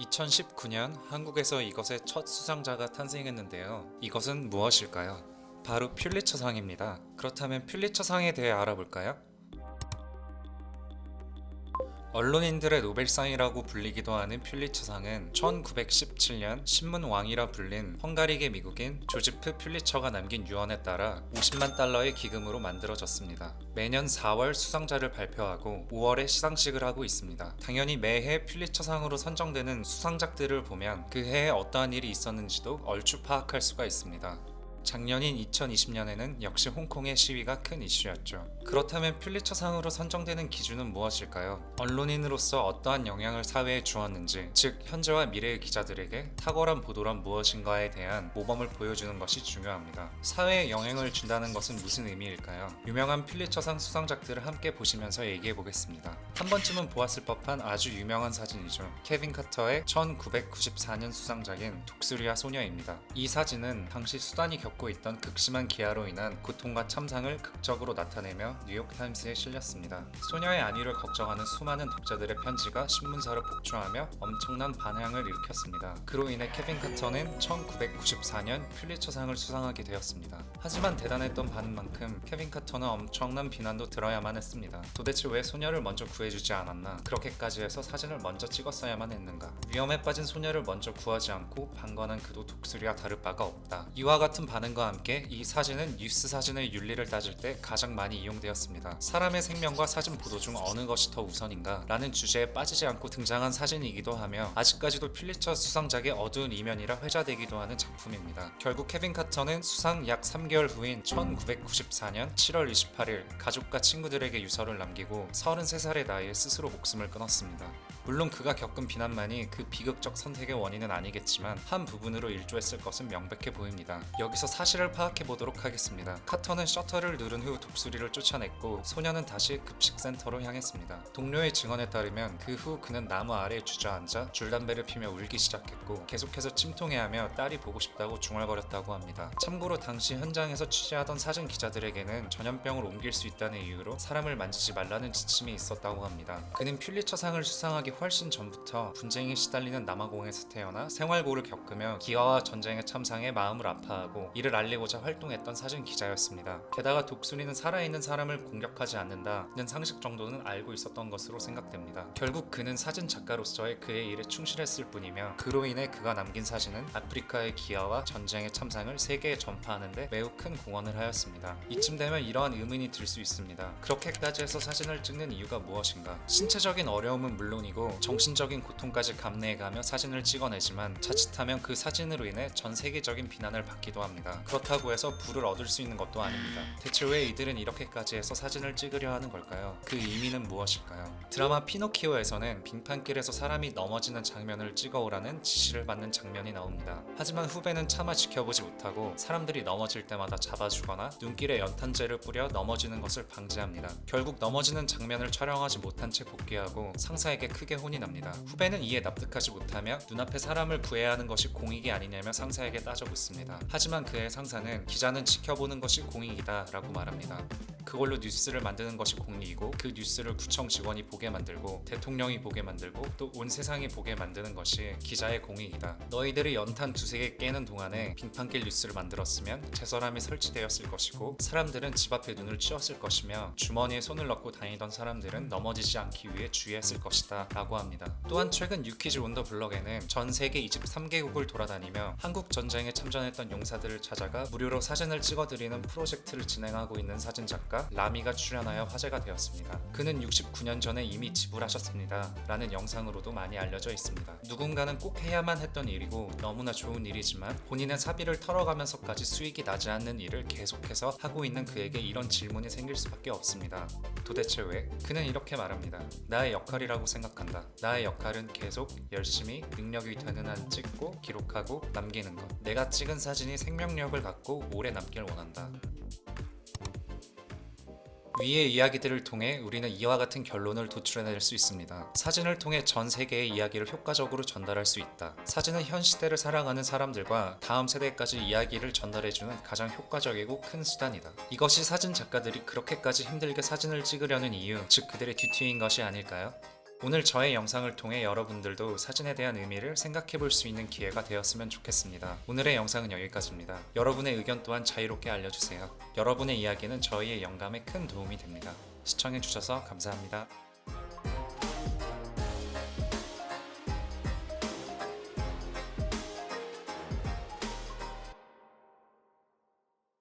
2019년 한국에서 이것의 첫 수상자가 탄생했는데요. 이것은 무엇일까요? 바로 퓰리처상입니다. 그렇다면 퓰리처상에 대해 알아볼까요? 언론인들의 노벨상이라고 불리기도 하는 퓰리처상은 1917년 신문왕이라 불린 헝가리계 미국인 조지프 퓰리처가 남긴 유언에 따라 50만 달러의 기금으로 만들어졌습니다. 매년 4월 수상자를 발표하고 5월에 시상식을 하고 있습니다. 당연히 매해 퓰리처상으로 선정되는 수상작들을 보면 그 해에 어떠한 일이 있었는지도 얼추 파악할 수가 있습니다. 작년인 2020년에는 역시 홍콩의 시위가 큰 이슈였죠. 그렇다면 퓰리처상으로 선정되는 기준은 무엇일까요? 언론인으로서 어떠한 영향을 사회에 주었는지, 즉 현재와 미래의 기자들에게 탁월한 보도란 무엇인가에 대한 모범을 보여주는 것이 중요합니다. 사회에 영향을 준다는 것은 무슨 의미일까요? 유명한 퓰리처상 수상작들을 함께 보시면서 얘기해 보겠습니다. 한 번쯤은 보았을 법한 아주 유명한 사진이죠. 케빈 카터의 1994년 수상작인 독수리와 소녀입니다. 이 사진은 당시 수단이 겪고 있던 극심한 기아로 인한 고통과 참상을 극적으로 나타내며 뉴욕타임스에 실렸습니다. 소녀의 안위를 걱정하는 수많은 독자들의 편지가 신문사로 폭주하며 엄청난 반향을 일으켰습니다. 그로 인해 케빈 카터는 1994년 퓰리처상을 수상하게 되었습니다. 하지만 대단했던 반응만큼 케빈 카터는 엄청난 비난도 들어야만 했습니다. 도대체 왜 소녀를 먼저 구해주지 않았나? 그렇게까지 해서 사진을 먼저 찍었어야만 했는가? 위험에 빠진 소녀를 먼저 구하지 않고 방관한 그도 독수리와 다를 바가 없다. 이와 같은 반응과 함께 이 사진은 뉴스 사진의 윤리를 따질 때 가장 많이 이용되었습니다. 사람의 생명과 사진 보도 중 어느 것이 더 우선인가? 라는 주제에 빠지지 않고 등장한 사진이기도 하며 아직까지도 퓰리처 수상작의 어두운 이면이라 회자되기도 하는 작품입니다. 결국 케빈 카터는 수상 약 3개월 후인 1994년 7월 28일 가족과 친구들에게 유서를 남기고 33살의 나이에 스스로 목숨을 끊었습니다. 물론 그가 겪은 비난만이 그 비극적 선택의 원인은 아니겠지만 한 부분으로 일조했을 것은 명백해 보입니다. 여기서 사실을 파악해 보도록 하겠습니다. 카터는 셔터를 누른 후 독수리를 쫓아냈고 소녀는 다시 급식센터로 향했습니다. 동료의 증언에 따르면 그 후 그는 나무 아래에 주저앉아 줄담배를 피며 울기 시작했고 계속해서 침통해하며 딸이 보고 싶다고 중얼거렸다고 합니다. 참고로 당시 현장에서 취재하던 사진 기자들에게는 전염병을 옮길 수 있다는 이유로 사람을 만지지 말라는 지침이 있었다고 합니다. 그는 퓰리처상을 수상하기 훨씬 전부터 분쟁에 시달리는 남아공에서 태어나 생활고를 겪으며 기아와 전쟁의 참상에 마음을 아파하고 이를 알리고자 활동했던 사진 기자였습니다. 게다가 독수리는 살아있는 사람을 공격하지 않는다는 상식 정도는 알고 있었던 것으로 생각됩니다. 결국 그는 사진 작가로서의 그의 일에 충실했을 뿐이며 그로 인해 그가 남긴 사진은 아프리카의 기아와 전쟁의 참상을 세계에 전파하는데 매우 큰 공헌을 하였습니다. 이쯤 되면 이러한 의문이 들 수 있습니다. 그렇게까지 해서 사진을 찍는 이유가 무엇인가? 신체적인 어려움은 물론이고 정신적인 고통까지 감내해가며 사진을 찍어내지만 자칫하면 그 사진으로 인해 전 세계적인 비난을 받기도 합니다. 그렇다고 해서 부를 얻을 수 있는 것도 아닙니다. 대체 왜 이들은 이렇게까지 해서 사진을 찍으려 하는 걸까요? 그 의미는 무엇일까요? 드라마 피노키오에서는 빙판길에서 사람이 넘어지는 장면을 찍어오라는 지시를 받는 장면이 나옵니다. 하지만 후배는 차마 지켜보지 못하고 사람들이 넘어질 때마다 잡아주거나 눈길에 연탄재를 뿌려 넘어지는 것을 방지합니다. 결국 넘어지는 장면을 촬영하지 못한 채 복귀하고 상사에게 크게 혼이 납니다. 후배는 이에 납득하지 못하며 눈앞에 사람을 구해야 하는 것이 공익이 아니냐며 상사에게 따져 묻습니다. 하지만 그의 상사는 기자는 지켜보는 것이 공익이다 라고 말합니다. 그걸로 뉴스를 만드는 것이 공익이고 그 뉴스를 구청 직원이 보게 만들고 대통령이 보게 만들고 또 온 세상이 보게 만드는 것이 기자의 공익이다. 너희들이 연탄 두세 개 깨는 동안에 빙판길 뉴스를 만들었으면 제설함이 설치되었을 것이고 사람들은 집 앞에 눈을 치웠을 것이며 주머니에 손을 넣고 다니던 사람들은 넘어지지 않기 위해 주의했을 것이다 라고 합니다. 또한 최근 유퀴즈 온 더 블럭에는 전 세계 23개국을 돌아다니며 한국 전쟁에 참전했던 용사들을 찾아가 무료로 사진을 찍어드리는 프로젝트를 진행하고 있는 사진작가 라미가 출연하여 화제가 되었습니다. 그는 69년 전에 이미 지불하셨습니다 라는 영상으로도 많이 알려져 있습니다. 누군가는 꼭 해야만 했던 일이고 너무나 좋은 일이지만 본인의 사비를 털어가면서까지 수익이 나지 않는 일을 계속해서 하고 있는 그에게 이런 질문이 생길 수밖에 없습니다. 도대체 왜? 그는 이렇게 말합니다. 나의 역할이라고 생각한다. 나의 역할은 계속 열심히 능력이 되는 한 찍고 기록하고 남기는 것. 내가 찍은 사진이 생명력을 갖고 오래 남길 원한다. 위의 이야기들을 통해 우리는 이와 같은 결론을 도출해낼 수 있습니다. 사진을 통해 전 세계의 이야기를 효과적으로 전달할 수 있다. 사진은 현 시대를 살아가는 사람들과 다음 세대까지 이야기를 전달해주는 가장 효과적이고 큰 수단이다. 이것이 사진 작가들이 그렇게까지 힘들게 사진을 찍으려는 이유, 즉 그들의 듀티인 것이 아닐까요? 오늘 저의 영상을 통해 여러분들도 사진에 대한 의미를 생각해 볼 수 있는 기회가 되었으면 좋겠습니다. 오늘의 영상은 여기까지입니다. 여러분의 의견 또한 자유롭게 알려주세요. 여러분의 이야기는 저희의 영감에 큰 도움이 됩니다. 시청해 주셔서 감사합니다.